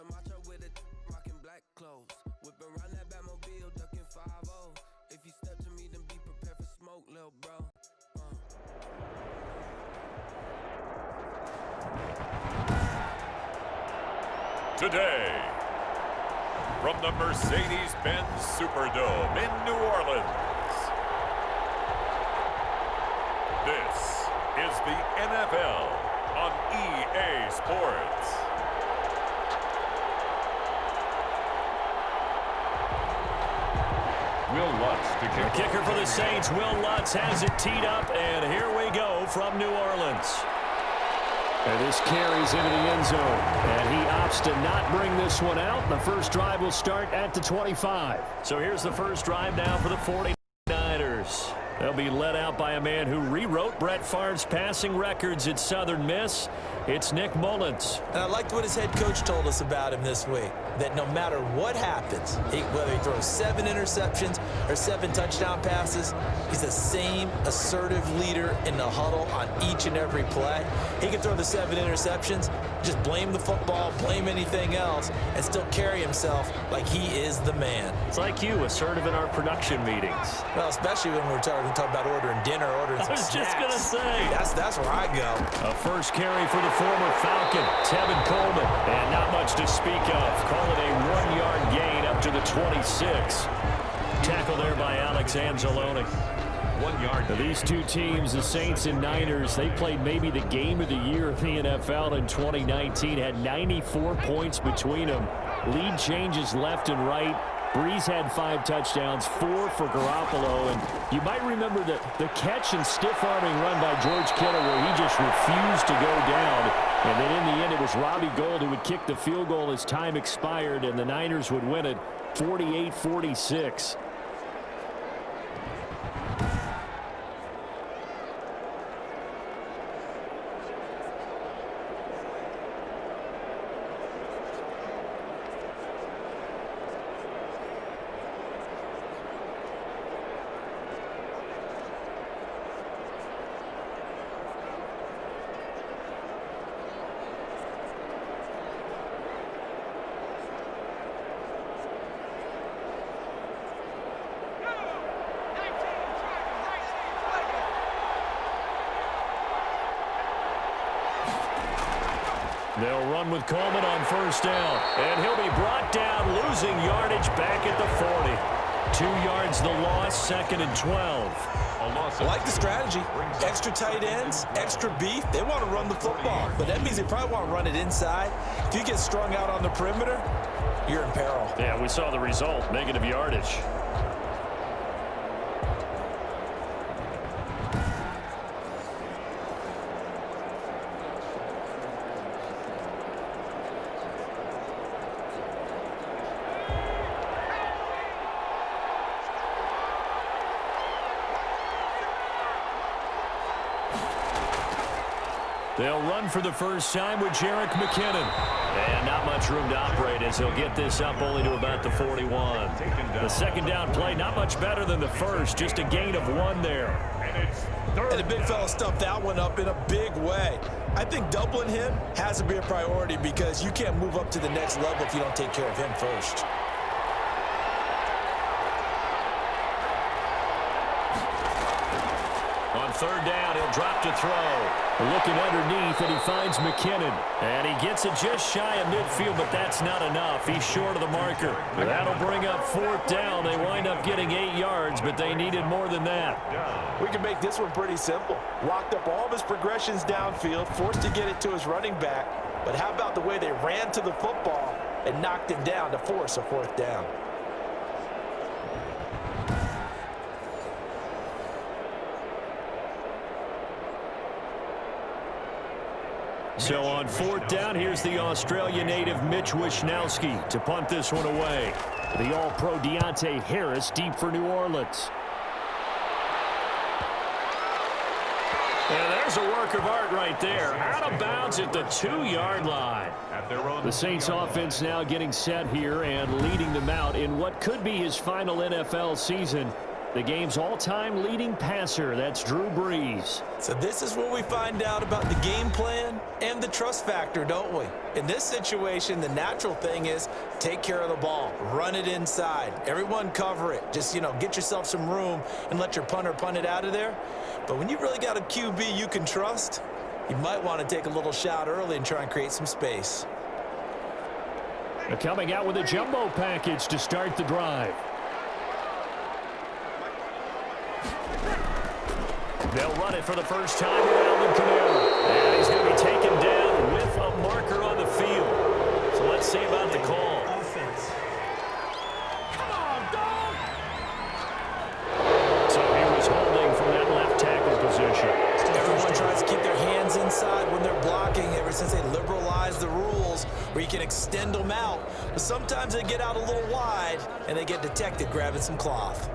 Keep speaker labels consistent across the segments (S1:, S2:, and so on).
S1: Macho with a rockin' black clothes. Whip around that Batmobile, ducking 5-0. If you step to me, then be prepared for smoke, lil' bro.
S2: Today, from the Mercedes-Benz Superdome in New Orleans, this is the NFL on EA Sports.
S3: Will Lutz to kick.
S4: The kicker for the Saints, Will Lutz, has it teed up, and here we go from New Orleans. And this carries into the end zone, and he opts to not bring this one out. The first drive will start at the 25. So here's the first drive now for the 49ers. They'll be led out by a man who rewrote Brett Favre's passing records at Southern Miss. It's Nick Mullins.
S5: And I liked what his head coach told us about him this week, that no matter what happens, whether he throws 7 interceptions or 7 touchdown passes, he's the same assertive leader in the huddle on each and every play. He can throw the 7 interceptions, just blame the football, blame anything else, and still carry himself like he is the man.
S4: It's like you, assertive in our production meetings.
S5: Well, especially when we're talking about ordering dinner, ordering some snacks.
S4: I was just going to say.
S5: That's where I go.
S4: A first carry for the former Falcon, Tevin Coleman. And not much to speak of. Call it a 1-yard gain up to the 26. Tackle there by Alex Anzalone.
S3: 1 yard.
S4: Now, these two teams, the Saints and Niners, they played maybe the game of the year in the NFL in 2019. Had 94 points between them. Lead changes left and right. Breeze had 5 touchdowns, 4 for Garoppolo, and you might remember the catch and stiff-arming run by George Kittle where he just refused to go down, and then in the end it was Robbie Gould who would kick the field goal as time expired, and the Niners would win it 48-46. They'll run with Coleman on first down, and he'll be brought down, losing yardage back at the 40. 2 yards the loss, 2nd and 12.
S5: I like the strategy. Extra tight ends, extra beef. They want to run the football, but that means they probably want to run it inside. If you get strung out on the perimeter, you're in peril.
S4: Yeah, we saw the result, negative yardage. They'll run for the first time with Jerick McKinnon. And not much room to operate as he'll get this up only to about the 41. The second down play, not much better than the first, just a gain of 1 there.
S5: And the big fella stuffed that one up in a big way. I think doubling him has to be a priority because you can't move up to the next level if you don't take care of him first.
S4: On third down, he'll drop to throw. Looking underneath, and he finds McKinnon. And he gets it just shy of midfield, but that's not enough. He's short of the marker. That'll bring up 4th down. They wind up getting 8 yards, but they needed more than that.
S5: We can make this one pretty simple. Locked up all of his progressions downfield, forced to get it to his running back. But how about the way they ran to the football and knocked him down to force a 4th down?
S4: So on 4th down, here's the Australia native Mitch Wishnowsky to punt this one away. The All-Pro Deontay Harris deep for New Orleans. And there's a work of art right there. Out of bounds at the 2-yard line. The Saints offense now getting set here and leading them out in what could be his final NFL season. the game's all-time leading passer. That's Drew Brees.
S5: So this is where we find out about the game plan and the trust factor, don't we? In this situation, the natural thing is take care of the ball, run it inside, everyone cover it. Just, get yourself some room and let your punter punt it out of there. But when you really got a QB you can trust, you might want to take a little shot early and try and create some space.
S4: They're coming out with a jumbo package to start the drive. They'll run it for the first time with Alvin Kamara. And he's going to be taken down with a marker on the field. So let's see about the call.
S5: Offense.
S4: Come on, dog! So he was holding from that left tackle position.
S5: Everyone tries to keep their hands inside when they're blocking ever since they liberalized the rules where you can extend them out. But sometimes they get out a little wide and they get detected grabbing some cloth.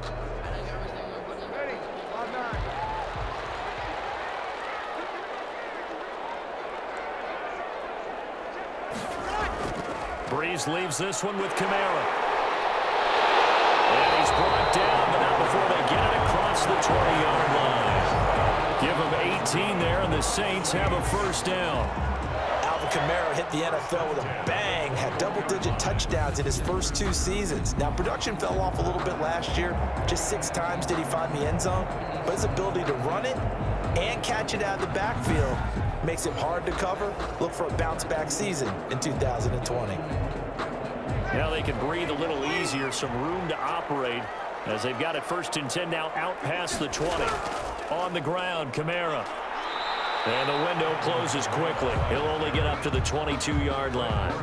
S4: Brees leaves this one with Kamara. And he's brought down, but not before they get it across the 20-yard line. Give him 18 there, and the Saints have a first down.
S5: Alvin Kamara hit the NFL with a bang, had double-digit touchdowns in his first 2 seasons. Now, production fell off a little bit last year. Just 6 times did he find the end zone. But his ability to run it and catch it out of the backfield makes it hard to cover. Look for a bounce-back season in 2020.
S4: Now they can breathe a little easier, some room to operate as they've got it first and 10 now out past the 20. On the ground, Kamara. And the window closes quickly. He'll only get up to the 22-yard line.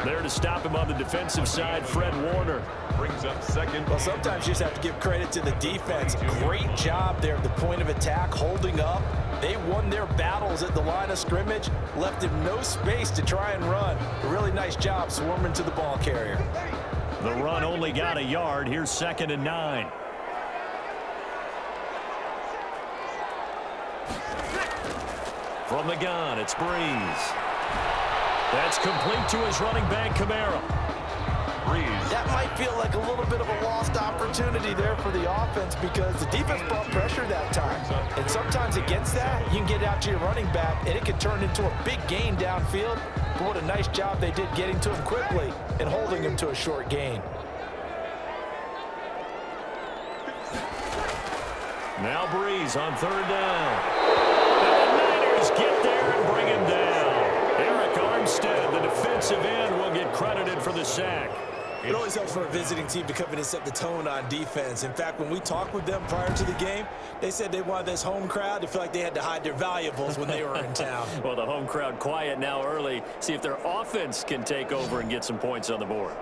S4: There to stop him on the defensive side, Fred Warner.
S3: Brings up second.
S5: Well, sometimes you just have to give credit to the defense. Great job there at the point of attack, holding up. They won their battles at the line of scrimmage, left him no space to try and run. A really nice job swarming to the ball carrier.
S4: The run only got a yard. Here's 2nd and 9. From the gun, it's Brees. That's complete to his running back, Kamara.
S3: Brees.
S5: That might feel like a little bit of a lost opportunity there for the offense because the defense brought pressure that time. And sometimes against that, you can get out to your running back, and it can turn into a big gain downfield. But what a nice job they did getting to him quickly and holding him to a short gain.
S4: Now Brees on 3rd down. And the Niners get there and bring him down. Eric Armstead, the defensive end, will get credited for the sack.
S5: It always helps for a visiting team to come in and set the tone on defense. In fact, when we talked with them prior to the game, they said they wanted this home crowd to feel like they had to hide their valuables when they were in town.
S4: Well, the home crowd quiet now early. See if their offense can take over and get some points on the board.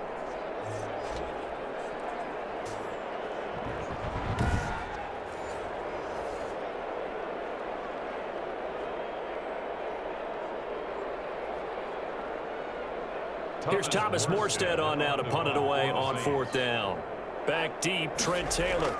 S4: Here's Thomas Morstead on now to punt it away on 4th down. Back deep, Trent Taylor.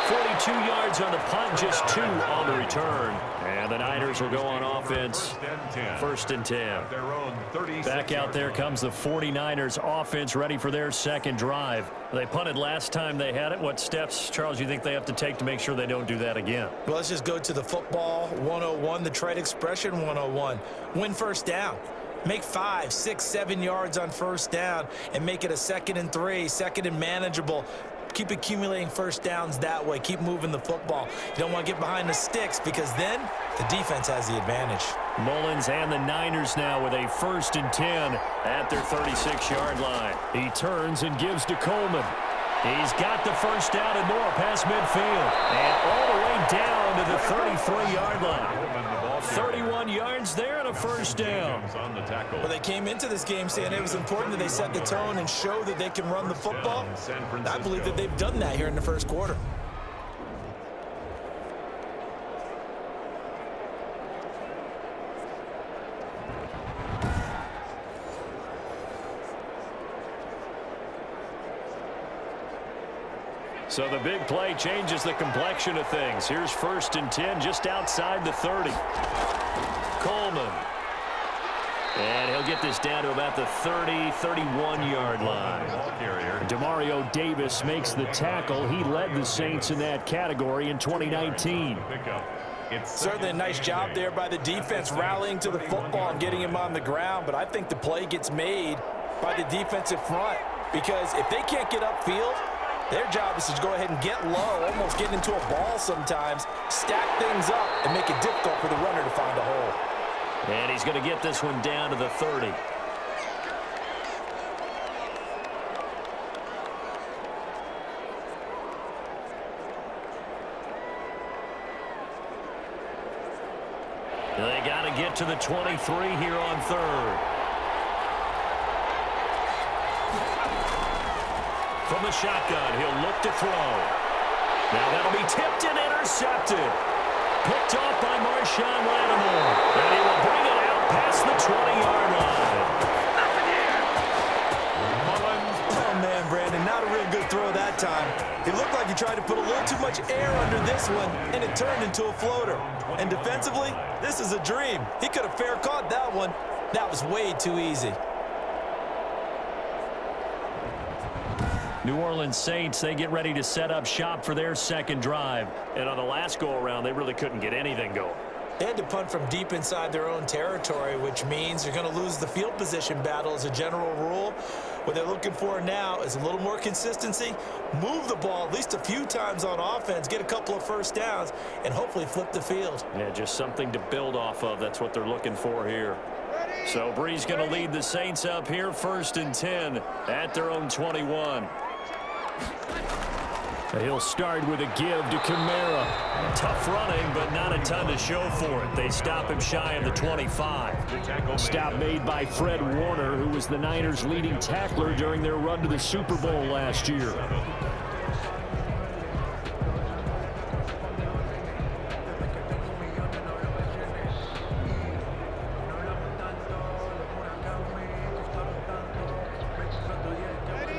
S4: 42 yards on the punt, just 2 on the return. And the Niners will go on offense. 1st and 10. Back out there comes the 49ers offense ready for their 2nd drive. They punted last time they had it. What steps, Charles, you think they have to take to make sure they don't do that again?
S5: Well, let's just go to the football 101, the trade expression 101. Win first down. Make 5, 6, 7 yards on first down and make it a 2nd and 3, 2nd and manageable. Keep accumulating first downs that way. Keep moving the football. You don't want to get behind the sticks because then the defense has the advantage.
S4: Mullins and the Niners now with a 1st and 10 at their 36-yard line. He turns and gives to Coleman. He's got the first down and more past midfield. And all the way down to the 33-yard line. 31 yards there and a first down.
S5: Well, they came into this game saying it was important that they set the tone and show that they can run the football. I believe that they've done that here in the first quarter.
S4: So the big play changes the complexion of things. Here's 1st and 10 just outside the 30. Coleman. And he'll get this down to about the 30, 31-yard line. Demario Davis makes the tackle. He led the Saints in that category in 2019.
S5: Certainly a nice job there by the defense rallying to the football and getting him on the ground, but I think the play gets made by the defensive front because if they can't get upfield, their job is to go ahead and get low, almost get into a ball sometimes, stack things up, and make it difficult for the runner to find a hole.
S4: And he's going to get this one down to the 30. They got to get to the 23 here on third. From the shotgun, he'll look to throw. Now that'll be tipped and intercepted. Picked off by Marshawn Lattimore. And he will bring it out past the 20-yard line.
S5: Oh, man, Brandon, not a real good throw that time. It looked like he tried to put a little too much air under this one, and it turned into a floater. And defensively, this is a dream. He could have fair caught that one. That was way too easy.
S4: New Orleans Saints, they get ready to set up shop for their second drive. And on the last go-around, they really couldn't get anything going.
S5: They had to punt from deep inside their own territory, which means you're going to lose the field position battle as a general rule. What they're looking for now is a little more consistency, move the ball at least a few times on offense, get a couple of first downs, and hopefully flip the field.
S4: Yeah, just something to build off of. That's what they're looking for here. So Brees going to lead the Saints up here, 1st and 10 at their own 21. He'll start with a give to Kamara. Tough running, but not a ton to show for it. They stop him shy of the 25. Stop made by Fred Warner, who was the Niners' leading tackler during their run to the Super Bowl last year.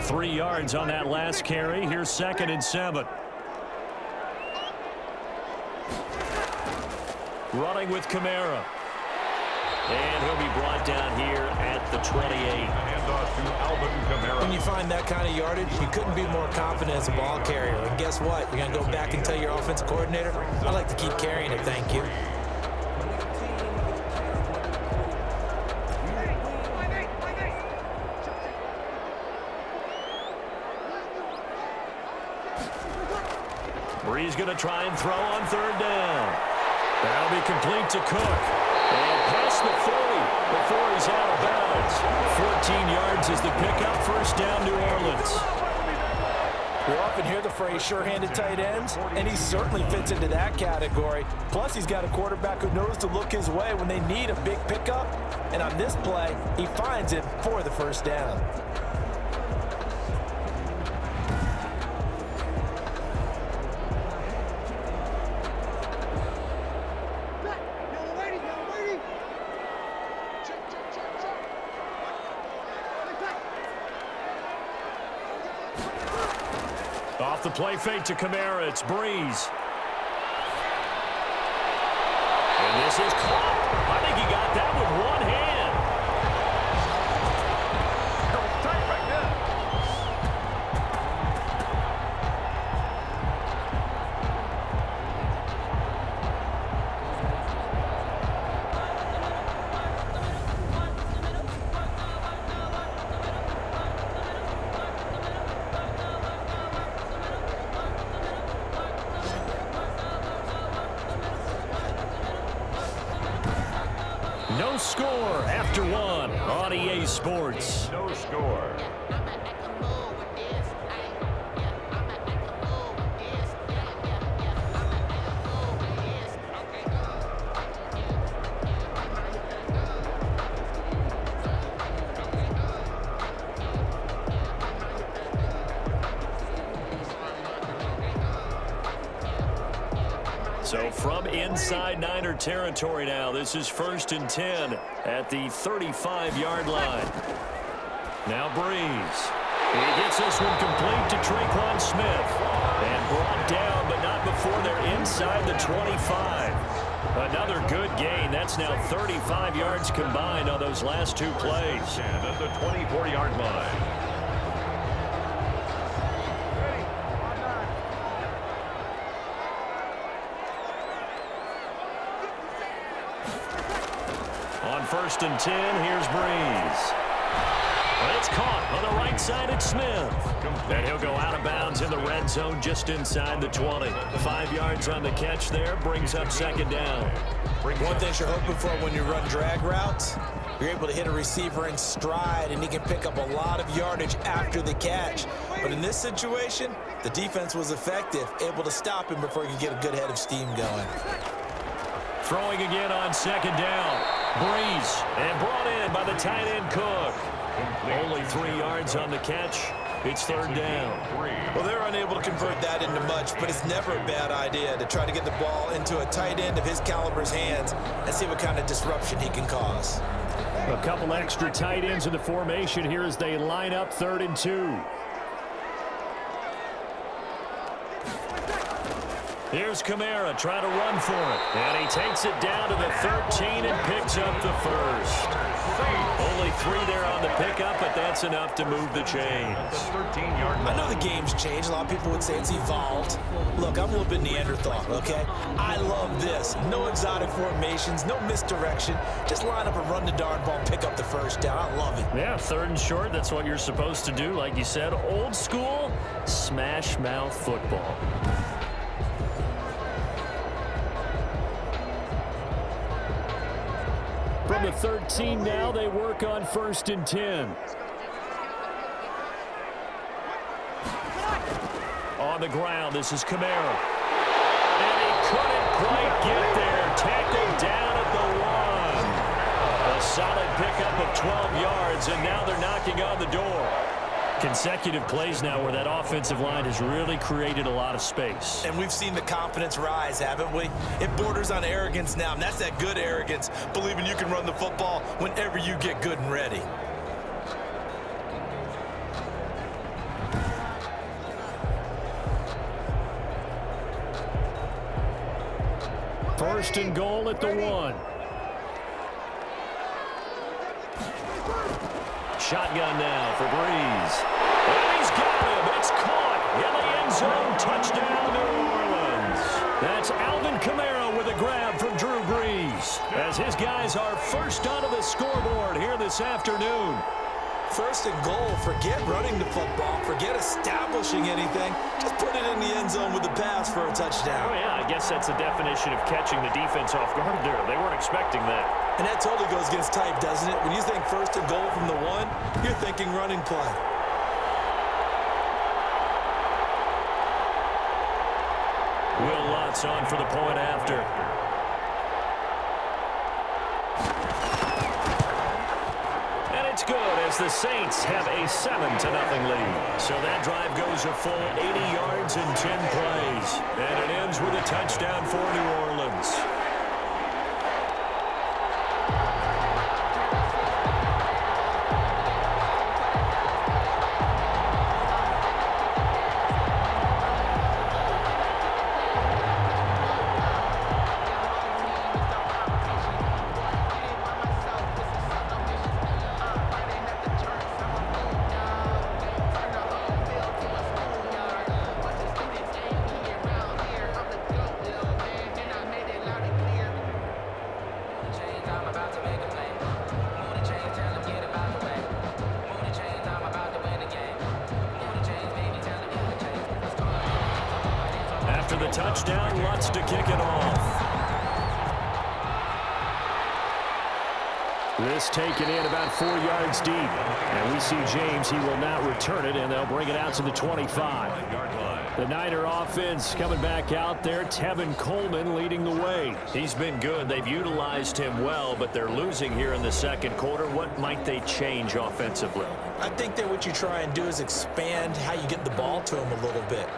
S4: Three yards on that last carry. Here's 2nd and 7. Running with Kamara. And he'll be brought down here at the 28.
S5: When you find that kind of yardage, you couldn't be more confident as a ball carrier. And guess what? You're going to go back and tell your offensive coordinator, I'd like to keep carrying it, thank you.
S4: Brees going to try and throw on 3rd down. That'll be complete to Cook. And past the 40 before he's out of bounds. 14 yards is the pickup. 1st down, New Orleans.
S5: We often hear the phrase sure-handed tight ends, and he certainly fits into that category. Plus, he's got a quarterback who knows to look his way when they need a big pickup. And on this play, he finds it for the 1st down.
S4: Off the play fake to Kamara, it's Brees. And this is caught. I think he got that with one hand. No score after one on EA Sports.
S2: No score.
S4: So from inside Niner territory now, this is 1st and 10 at the 35-yard line. Now Brees. He gets this one complete to Traquan Smith. And brought down, but not before they're inside the 25. Another good gain. That's now 35 yards combined on those last two plays.
S3: And at the 24-yard line.
S4: On 1st and 10, here's Breeze. It's caught on the right side at Smith. And he'll go out of bounds in the red zone just inside the 20. 5 yards on the catch there, brings up 2nd down.
S5: One thing you're hoping for when you run drag routes, you're able to hit a receiver in stride, and he can pick up a lot of yardage after the catch. But in this situation, the defense was effective, able to stop him before he could get a good head of steam going.
S4: Throwing again on 2nd down. Breeze, and brought in by the tight end Cook. Only 3 yards on the catch. It's 3rd down.
S5: Well, they're unable to convert that into much, but it's never a bad idea to try to get the ball into a tight end of his caliber's hands and see what kind of disruption he can cause.
S4: A couple extra tight ends in the formation here as they line up 3rd and 2. Here's Kamara trying to run for it. And he takes it down to the 13 and picks up the 1st. Only 3 there on the pickup, but that's enough to move the chains.
S5: I know the game's changed. A lot of people would say it's evolved. Look, I'm a little bit Neanderthal, okay? I love this. No exotic formations, no misdirection. Just line up and run the darn ball and pick up the 1st down. I love it.
S4: Yeah, 3rd and short. That's what you're supposed to do. Like you said, old school smash mouth football. From the 13 now, they work on 1st and 10. On the ground, this is Kamara. And he couldn't quite get there. Tackled down at the 1. A solid pickup of 12 yards, and now they're knocking on the door. Consecutive plays now where that offensive line has really created a lot of space.
S5: And we've seen the confidence rise, haven't we? It borders on arrogance now, and that's that good arrogance, believing you can run the football whenever you get good and ready.
S4: First and goal at the 1. Shotgun now for Breeze. And he's got him. It's caught in the end zone. Touchdown, New Orleans. That's Alvin Kamara with a grab from Drew Brees, as his guys are first onto the scoreboard here this afternoon.
S5: 1st and goal. Forget running the football. Forget establishing anything. Just put it in the end zone with the pass for a touchdown.
S4: Oh, yeah, I guess that's the definition of catching the defense off guard there. They weren't expecting that.
S5: And that totally goes against type, doesn't it? When you think 1st and goal from the 1, you're thinking running play.
S4: Will Lutz on for the point after. And it's good as the Saints have a 7-0 lead. So that drive goes a full 80 yards in 10 plays. And it ends with a touchdown for New Orleans. After the touchdown, Lutz to kick it off. This taken in about 4 yards deep. And we see James, he will not return it, and they'll bring it out to the 25. The Niner offense coming back out there. Tevin Coleman leading the way. He's been good. They've utilized him well, but they're losing here in the 2nd quarter. What might they change offensively?
S5: I think that what you try and do is expand how you get the ball to him a little bit.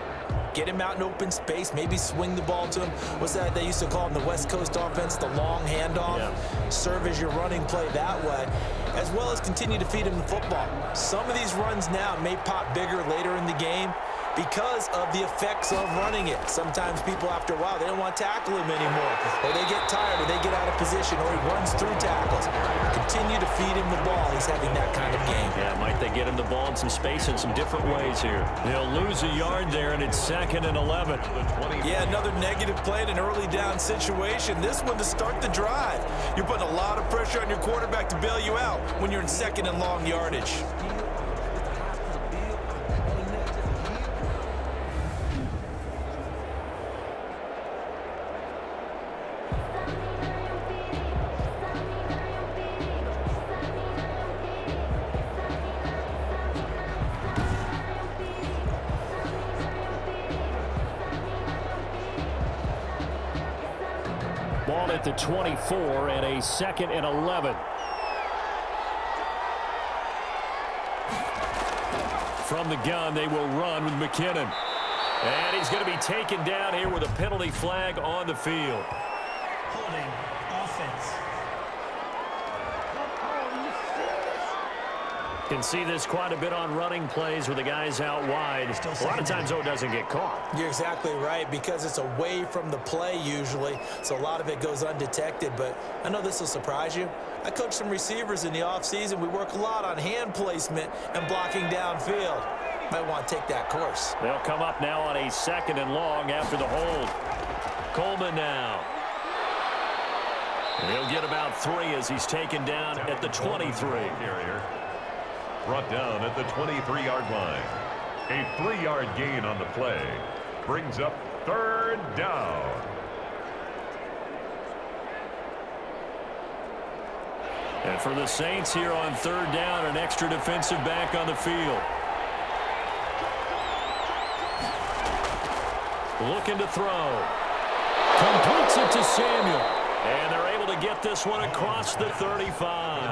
S5: Get him out in open space, maybe swing the ball to him. What's that they used to call in the West Coast offense, the long handoff? Yeah. Serve as your running play that way, as well as continue to feed him the football. Some of these runs now may pop bigger later in the game, because of the effects of running it. Sometimes people, after a while, they don't want to tackle him anymore, or they get tired, or they get out of position, or he runs through tackles. Continue to feed him the ball. He's having that kind of game.
S4: Yeah, might they get him the ball in some space in some different ways here. They'll lose a yard there, and it's 2nd and 11.
S5: Yeah, another negative play in an early down situation. This one to start the drive. You're putting a lot of pressure on your quarterback to bail you out when you're in 2nd and long yardage.
S4: Ball at the 24 and a 2nd and 11. From the gun, they will run with McKinnon. And he's going to be taken down here with a penalty flag on the field.
S5: Holding offense.
S4: Can see this quite a bit on running plays with the guys out wide. A lot of times, though, it doesn't get caught.
S5: You're exactly right, because it's away from the play usually, so a lot of it goes undetected. But I know this will surprise you. I coach some receivers in the offseason. We work a lot on hand placement and blocking downfield. Might want to take that course.
S4: They'll come up now on a 2nd and long after the hold. Coleman now. And he'll get about 3 as he's taken down at the 23.
S3: Brought down at the 23-yard line. A 3-yard gain on the play brings up 3rd down.
S4: And for the Saints here on 3rd down, an extra defensive back on the field. Looking to throw. Completes it to Samuel. And they're able to get this one across the 35.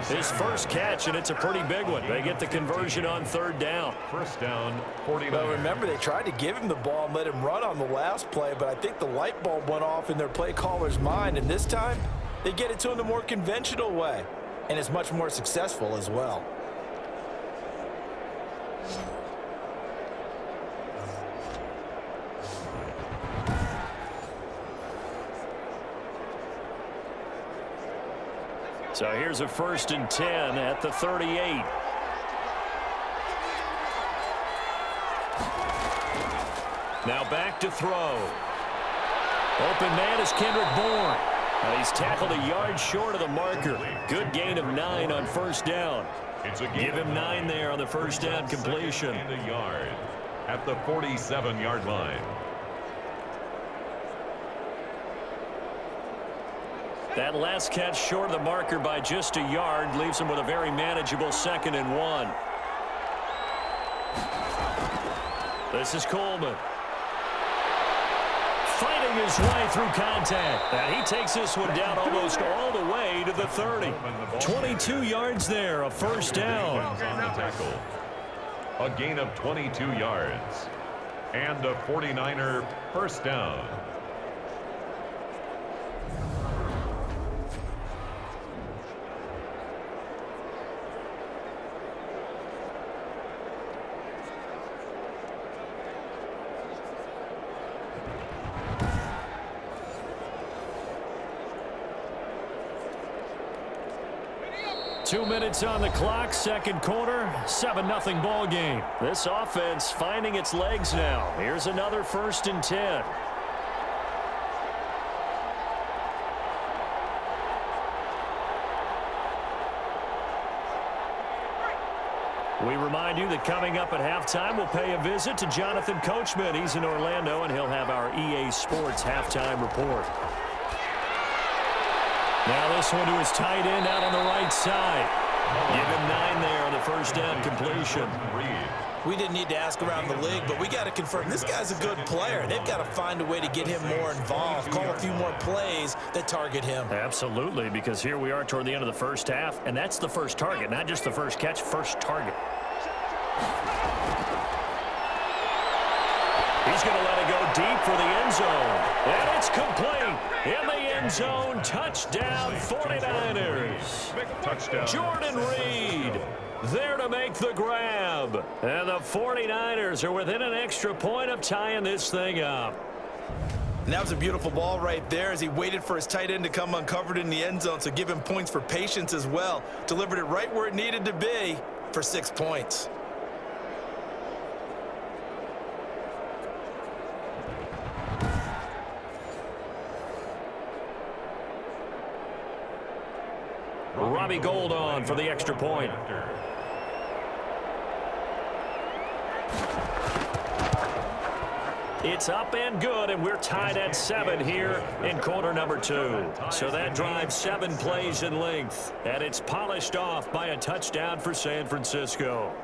S4: His first catch, and it's a pretty big one. They get the conversion on 3rd down.
S3: 1st down, 49.
S5: Well, remember, they tried to give him the ball and let him run on the last play, but I think the light bulb went off in their play caller's mind, and this time they get it to him the more conventional way, and it's much more successful as well.
S4: So here's a 1st and 10 at the 38. Now back to throw. Open man is Kendrick Bourne. Now he's tackled a yard short of the marker. Good gain of 9 on 1st down. Give him 9 there on the 1st down completion.
S3: And a yard at the 47-yard line.
S4: That last catch short of the marker by just a yard leaves him with a very manageable 2nd and 1. This is Coleman. Fighting his way through contact. And he takes this one down almost all the way to the 30. 22 yards there, a 1st down.
S3: A gain of 22 yards. And a 49er 1st down.
S4: Two minutes on the clock, 2nd quarter, 7-0 ball game. This offense finding its legs now. Here's another 1st and 10. We remind you that coming up at halftime, we'll pay a visit to Jonathan Coachman. He's in Orlando, and he'll have our EA Sports halftime report. Now this one to his tight end out on the right side. Give him 9 there on the 1st down completion.
S5: We didn't need to ask around the league, but we got to confirm this guy's a good player. They've got to find a way to get him more involved, call a few more plays that target him.
S4: Absolutely, because here we are toward the end of the 1st half, and that's the first target, not just the first catch, first target. He's going to let it go deep for the end zone. And it's complete. In the end zone, touchdown 49ers.
S3: Touchdown.
S4: Jordan Reed. there to make the grab. And the 49ers are within an extra point of tying this thing up.
S5: And that was a beautiful ball right there as he waited for his tight end to come uncovered in the end zone, so give him points for patience as well. Delivered it right where it needed to be for 6 points.
S4: Robbie Gould on for the extra point. It's up and good, and we're tied at 7 here in quarter number 2. So that drive 7 plays in length, and it's polished off by a touchdown for San Francisco.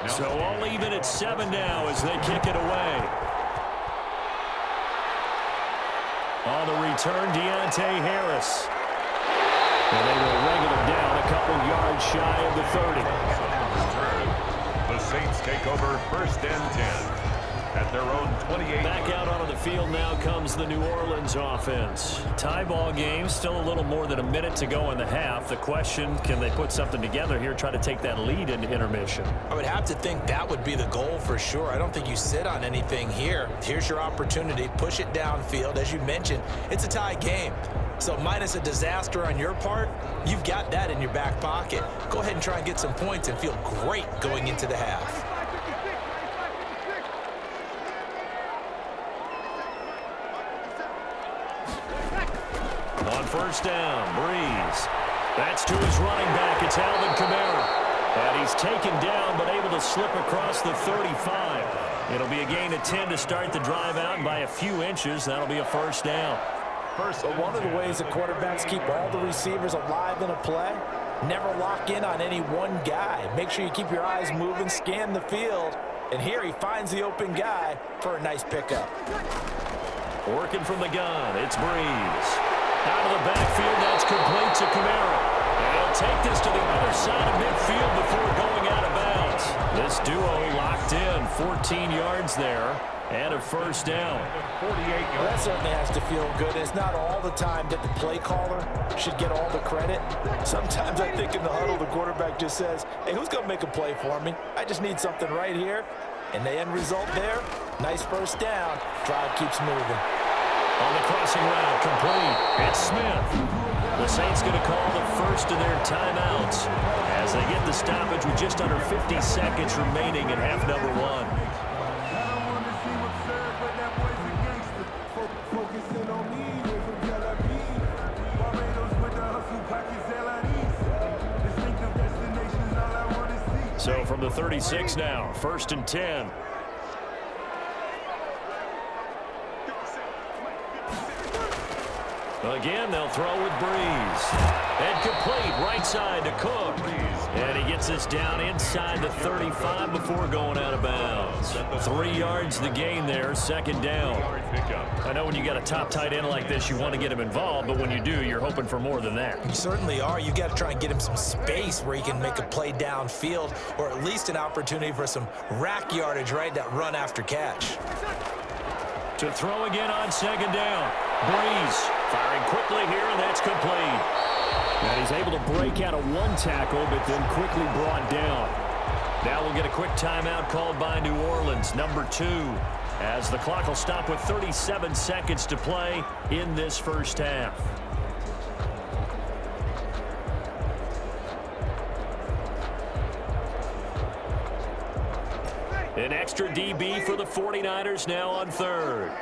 S4: So all even at 7 now as they kick it away. On the return, Deontay Harris. And they will wrangle him down a couple yards shy of the 30.
S3: The Saints take over 1st and 10 at their own 28.
S4: Back out onto the field now comes the New Orleans offense. Tie ball game, still a little more than a minute to go in the half. The question, can they put something together here, try to take that lead into intermission?
S5: I would have to think that would be the goal for sure. I don't think you sit on anything here. Here's your opportunity. Push it downfield. As you mentioned, it's a tie game. So minus a disaster on your part, you've got that in your back pocket. Go ahead and try and get some points and feel great going into the half.
S4: On 1st down, Breeze. That's to his running back. It's Alvin Kamara. And he's taken down but able to slip across the 35. It'll be a gain of 10 to start the drive out, and by a few inches, that'll be a 1st down.
S5: But one of the ways that quarterbacks keep all the receivers alive in a play, never lock in on any one guy. Make sure you keep your eyes moving, scan the field. And here he finds the open guy for a nice pickup.
S4: Working from the gun, it's Breeze. Out of the backfield, that's complete to Kamara. And he'll take this to the other side of midfield before going out of bounds. This duo locked in, 14 yards there, and a 1st down.
S5: 48 yards. Well, that certainly has to feel good. It's not all the time that the play caller should get all the credit. Sometimes I think in the huddle, the quarterback just says, hey, who's going to make a play for me? I just need something right here. And the end result there, nice 1st down. Drive keeps moving.
S4: On the crossing route, complete. It's Smith. The Saints going to call the first of their timeouts as they get the stoppage with just under 50 seconds remaining in half number 1. So from the 36 now, 1st and 10. Again, they'll throw with Breeze. And complete, right side to Cook. And he gets this down inside the 35 before going out of bounds. 3 yards the gain there, 2nd down. I know when you got a top tight end like this, you want to get him involved, but when you do, you're hoping for more than that.
S5: You certainly are. You got to try and get him some space where he can make a play downfield, or at least an opportunity for some rack yardage, right? That run after catch.
S4: To throw again on 2nd down. Breeze firing quickly here, and that's complete. And he's able to break out of 1 tackle, but then quickly brought down. Now we'll get a quick timeout called by New Orleans, number 2, as the clock will stop with 37 seconds to play in this 1st half. An extra DB for the 49ers now on 3rd.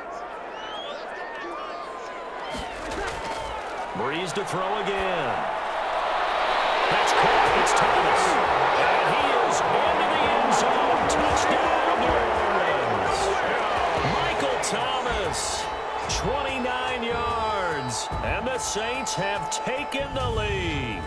S4: Breeze to throw again. That's caught. It's Thomas. And he is into the end zone. Touchdown, New Orleans. Michael Thomas, 29 yards. And the the Saints have taken the lead.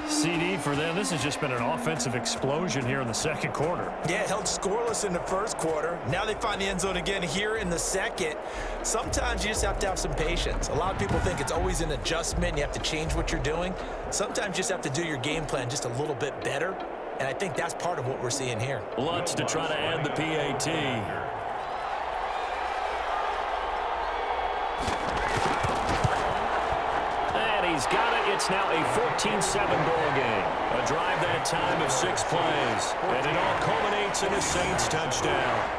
S4: CD for them. This has just been an offensive explosion here in the second quarter.
S5: Yeah, held scoreless in the first quarter. Now they find the end zone again here in the second. Sometimes you just have to have some patience. A lot of people think it's always an adjustment. You have to change what you're doing. Sometimes you just have to do your game plan just a little bit better. And I think that's part of what we're seeing here.
S4: Lutz to try to add the PAT. He's got it. It's now a 14-7 ball game. A drive that time of 6 plays. And it all culminates in a Saints touchdown.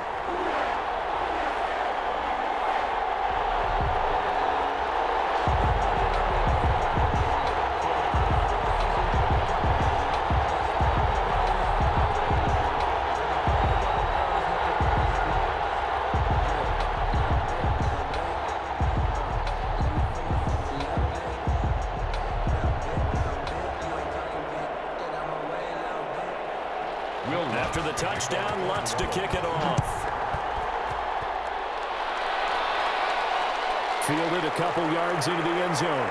S4: After the touchdown, Lutz to kick it off. Fielded a couple yards into the end zone.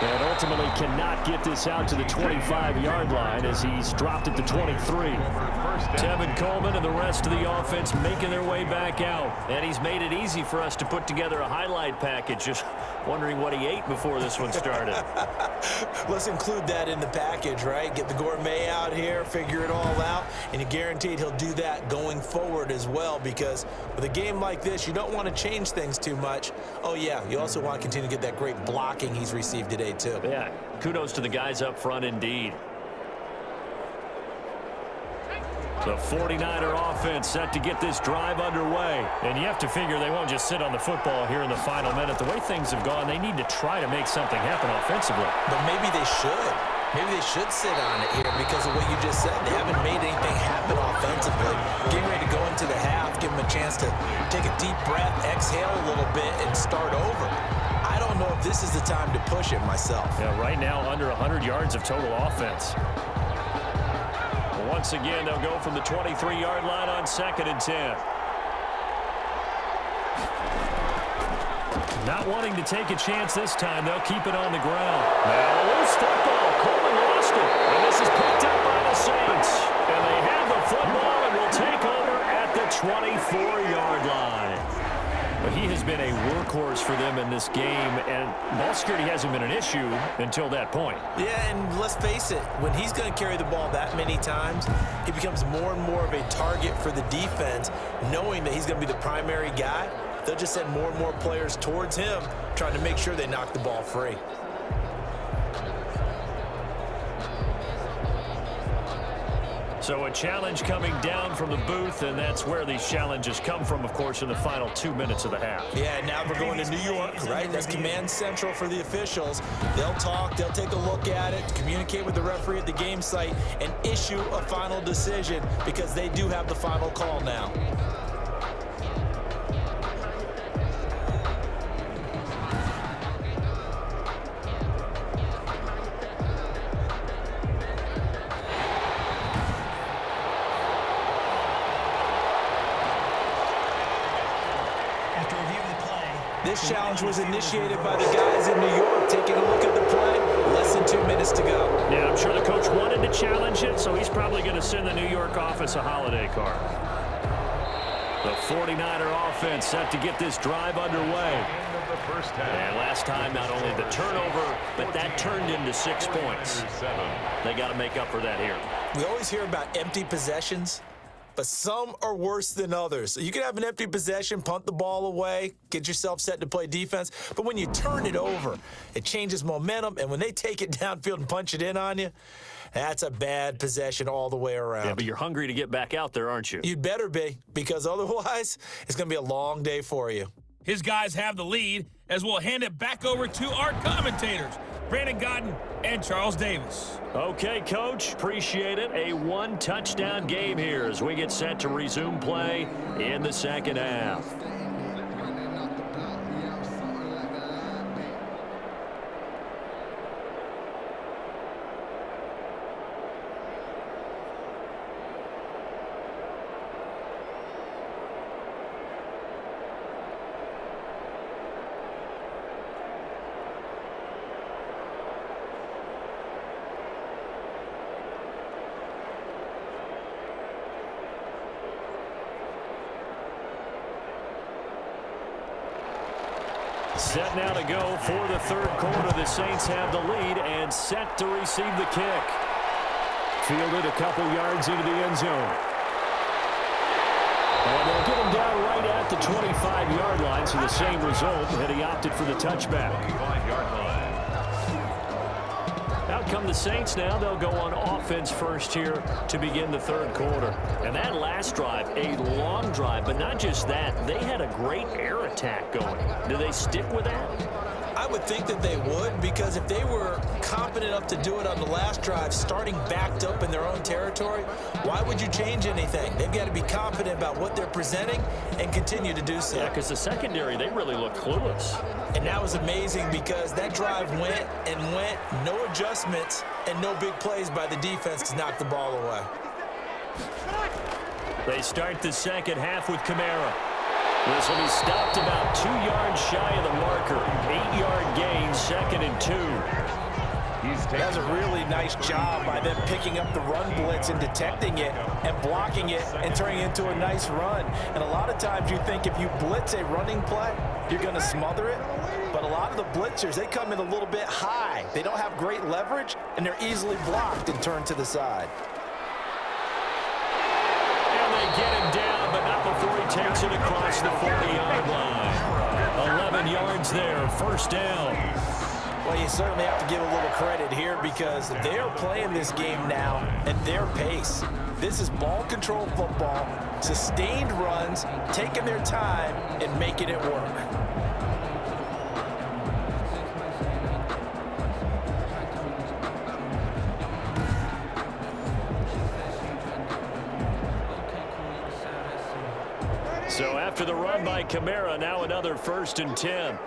S4: And ultimately cannot get this out to the 25-yard line as he's dropped at the 23. Tevin Coleman and the rest of the offense making their way back out. And he's made it easy for us to put together a highlight package. Just wondering what he ate before this one started.
S5: Let's include that in the package, right? Get the gourmet out here, figure it all out, and you're guaranteed he'll do that going forward as well, because with a game like this, you don't want to change things too much. Oh, yeah, you also want to continue to get that great blocking he's received today, too.
S4: Yeah, kudos to the guys up front indeed. The 49er offense set to get this drive underway. And you have to figure they won't just sit on the football here in the final minute. The way things have gone, they need to try to make something happen offensively.
S5: But maybe they should. Maybe they should sit on it here because of what you just said. They haven't made anything happen offensively. Getting ready to go into the half, give them a chance to take a deep breath, exhale a little bit, and start over. I don't know if this is the time to push it myself.
S4: Yeah, right now under 100 yards of total offense. Once again, they'll go from the 23-yard line on 2nd and 10. Not wanting to take a chance this time, they'll keep it on the ground. Now a loose football. Coley lost it. And this is picked up by the Saints. And they have the football and will take over at the 24-yard line. But he has been a workhorse for them in this game, and ball security hasn't been an issue until that point.
S5: Yeah, and let's face it, when he's going to carry the ball that many times, he becomes more and more of a target for the defense, knowing that he's going to be the primary guy. They'll just send more and more players towards him, trying to make sure they knock the ball free.
S4: So a challenge coming down from the booth, and that's where these challenges come from, of course, in the final 2 minutes of the half.
S5: Yeah, now we're going to New York, right? That's command central for the officials. They'll talk, they'll take a look at it, communicate with the referee at the game site, and issue a final decision because they do have the final call now. This challenge was initiated by the guys in New York. Taking a look at the play, less than 2 minutes to go.
S4: Yeah, I'm sure the coach wanted to challenge it, so he's probably going to send the New York office a holiday card. The 49er offense set to get this drive underway. And last time, not only the turnover, but that turned into 6 points. They got to make up for that here.
S5: We always hear about empty possessions, but some are worse than others. So you can have an empty possession, punt the ball away, get yourself set to play defense. But when you turn it over, it changes momentum. And when they take it downfield and punch it in on you, that's a bad possession all the way around.
S4: Yeah, but you're hungry to get back out there, aren't you?
S5: You'd better be, because otherwise it's going to be a long day for you.
S6: His guys have the lead as we'll hand it back over to our commentators, Brandon Godden and Charles Davis.
S4: Okay, Coach, appreciate it. A one-touchdown game here as we get set to resume play in the second half. Set now to go for the third quarter. The Saints have the lead and set to receive the kick. Fielded a couple yards into the end zone. And they'll get him down right at the 25-yard line, so the same result, and he opted for the touchback.
S3: 25-yard line.
S4: Out come the Saints now. They'll go on offense first here to begin the third quarter. And that last drive, a long drive, but not just that. They had a great air attack going. Do they stick with that?
S5: I would think that they would, because if they were competent enough to do it on the last drive, starting backed up in their own territory, why would you change anything? They've got to be confident about what they're presenting and continue to do so.
S4: Yeah, because the secondary, they really look clueless.
S5: And that was amazing because that drive went and went, no adjustments, and no big plays by the defense to knock the ball away.
S4: They start the second half with Kamara. This will be stopped about 2 yards shy of the marker. 8-yard gain, 2nd and 2.
S5: That was a really nice job by them picking up the run blitz and detecting it and blocking it and turning it into a nice run. And a lot of times you think if you blitz a running play, you're going to smother it. But a lot of the blitzers, they come in a little bit high. They don't have great leverage, and they're easily blocked and turned to the side.
S4: And they get him down, but not before he takes it across the 40-yard line. 11 yards there, first down.
S5: Well, you certainly have to give a little credit here because they are playing this game now at their pace. This is ball control football, sustained runs, taking their time and making it work.
S4: So after the run by Kamara, now another 1st and 10.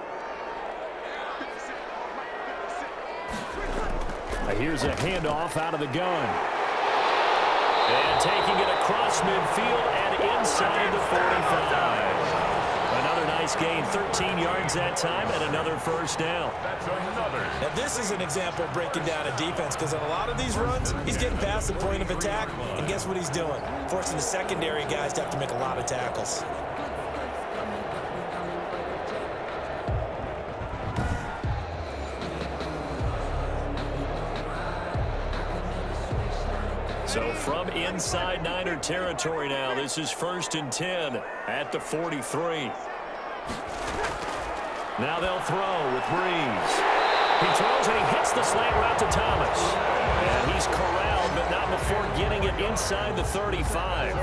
S4: Here's a handoff out of the gun. And taking it across midfield and inside the 45. Another nice gain, 13 yards that time, and another first down.
S3: That's another.
S5: Now this is an example of breaking down a defense because on a lot of these runs, he's getting past the point of attack, and guess what he's doing? Forcing the secondary guys to have to make a lot of tackles.
S4: So from inside Niner territory now, this is 1st and 10 at the 43. Now they'll throw with Breeze. He throws and he hits the slant route to Thomas. And he's corralled, but not before getting it inside the 35.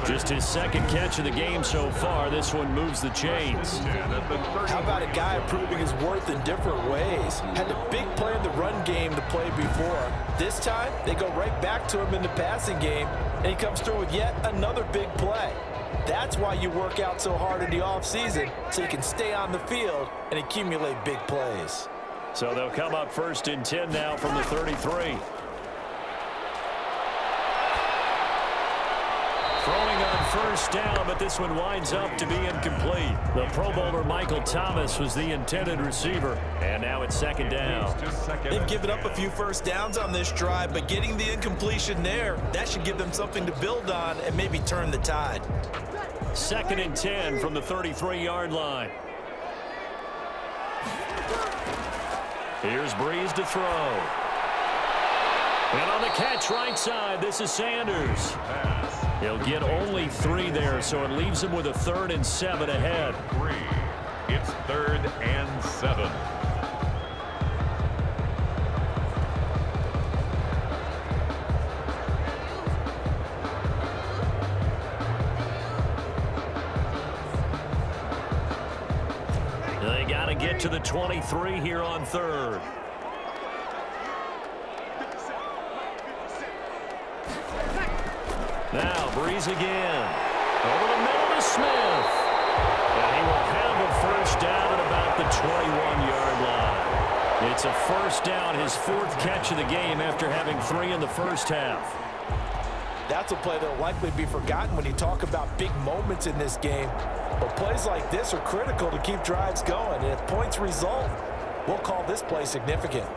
S4: Just his 2nd catch of the game so far. This one moves the chains.
S5: How about a guy proving his worth in different ways? Had a big play in the run game to play before. This time, they go right back to him in the passing game, and he comes through with yet another big play. That's why you work out so hard in the offseason, so you can stay on the field and accumulate big plays.
S4: So they'll come up 1st and 10 now from the 33. Throwing on first down, but this one winds up to be incomplete. The Pro Bowler Michael Thomas was the intended receiver, and now it's 2nd down.
S5: They've given up a few first downs on this drive, but getting the incompletion there, that should give them something to build on and maybe turn the tide.
S4: 2nd and 10 from the 33-yard line. Here's Breeze to throw. And on the catch right side, this is Sanders. He'll get only 3 there, so it leaves him with a 3rd and 7 ahead.
S3: 3. It's 3rd and 7.
S4: They got to get to the 23 here on 3rd. Now Breeze again. Over the middle to Smith. And he will have a first down at about the 21-yard line. It's a first down, his 4th catch of the game after having 3 in the first half.
S5: That's a play that will likely be forgotten when you talk about big moments in this game. But plays like this are critical to keep drives going. And if points result, we'll call this play significant.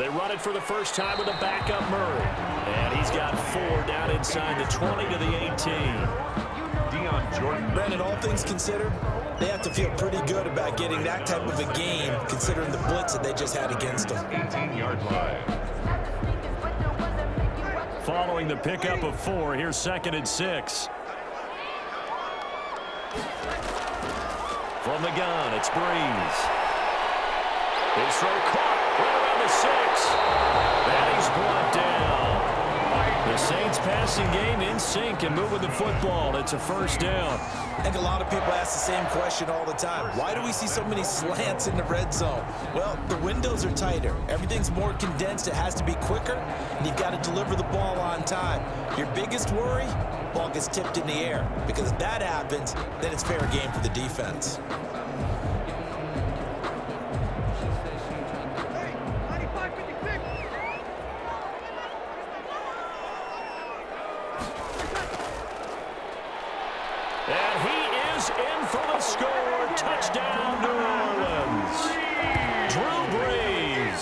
S4: They run it for the first time with a backup Murray. And he's got 4 down inside the 20 to the 18.
S5: Brandon, all things considered, they have to feel pretty good about getting that type of a game considering the blitz that they just had against them.
S3: 18-yard line.
S4: Following the pickup of 4, here's 2nd and 6. From the gun, it's Breeze. His throw caught right around the 6. And he's brought down. The Saints passing game in sync and moving the football. It's a first down.
S5: I think a lot of people ask the same question all the time. Why do we see so many slants in the red zone? Well, the windows are tighter. Everything's more condensed. It has to be quicker, and you've got to deliver the ball on time. Your biggest worry, ball gets tipped in the air. Because if that happens, then it's fair game for the defense.
S4: Touchdown, New Orleans. Drew Brees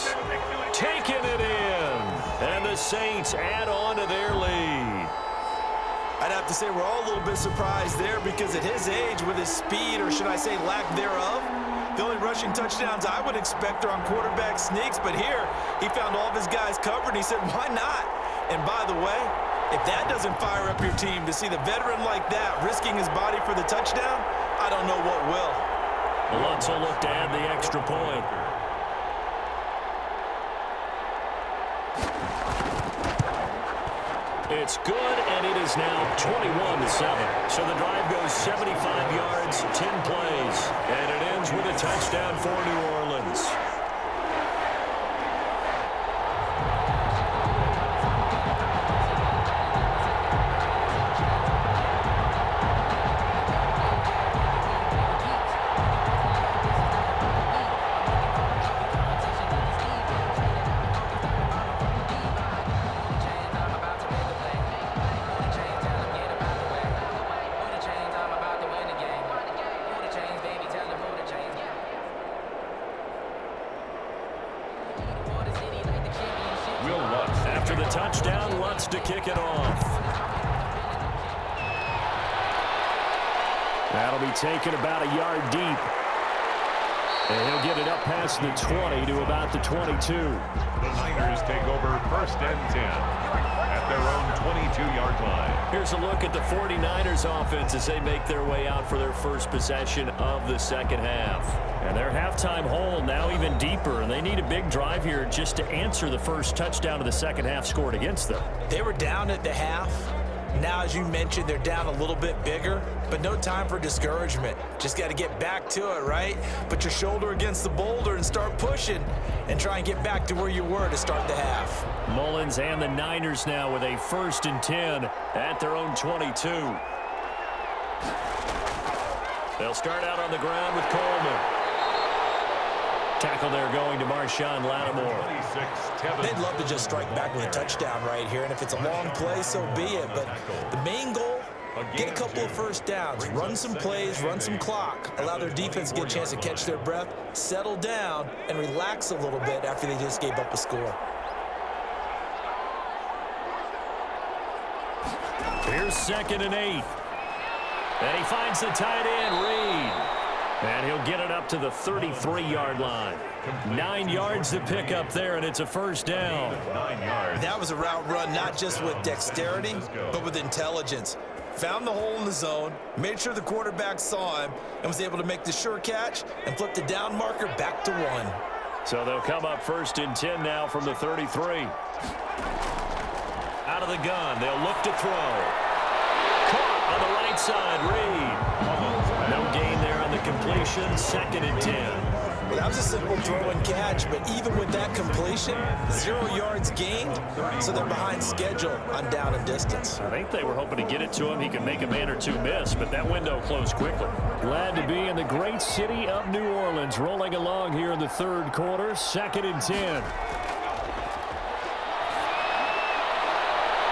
S4: taking it in. And the Saints add on to their lead.
S5: I'd have to say we're all a little bit surprised there because at his age, with his speed, or should I say lack thereof, the only rushing touchdowns I would expect are on quarterback sneaks. But here, he found all of his guys covered, and he said, why not? And by the way, if that doesn't fire up your team to see the veteran like that risking his body for the touchdown, I don't know what will.
S4: Lutz will look to add the extra point. It's good, and it is now 21-7. So the drive goes 75 yards, 10 plays, and it ends with a touchdown for New Orleans. After the touchdown, Lutz to kick it off. That'll be taken about a yard deep. And he'll get it up past the 20 to about the 22.
S3: The Niners take over 1st and 10 at their own 22-yard line.
S4: Here's a look at the 49ers offense as they make their way out for their first possession of the second half. And their halftime hole now even deeper, and they need a big drive here just to answer the first touchdown of the second half scored against them.
S5: They were down at the half. Now, as you mentioned, they're down a little bit bigger, but no time for discouragement. Just got to get back to it, right? Put your shoulder against the boulder and start pushing and try and get back to where you were to start the half.
S4: Mullins and the Niners now with a 1st and 10 at their own 22. They'll start out on the ground with Coleman. Tackle there going to Marshawn Lattimore.
S5: They'd love to just strike back with a touchdown right here, and if it's a long play, so be it. But the main goal, get a couple of first downs, run some plays, run some clock, allow their defense to get a chance to catch their breath, settle down, and relax a little bit after they just gave up a score.
S4: Here's 2nd and 8. And he finds the tight end, Reed. And he'll get it up to the 33-yard line. 9 yards to pick up there, and it's a first down.
S3: 9 yards.
S5: That was a route run not just with dexterity, but with intelligence. Found the hole in the zone, made sure the quarterback saw him, and was able to make the sure catch and flip the down marker back to 1.
S4: So they'll come up 1st and 10 now from the 33. Out of the gun, they'll look to throw. Caught on the right side, Reed. No gain there on the completion, 2nd and 10.
S5: Well, that was a simple throw and catch, but even with that completion, 0 yards gained, so they're behind schedule on down and distance.
S4: I think they were hoping to get it to him. He could make a man or two miss, but that window closed quickly. Glad to be in the great city of New Orleans, rolling along here in the 3rd quarter, 2nd and 10.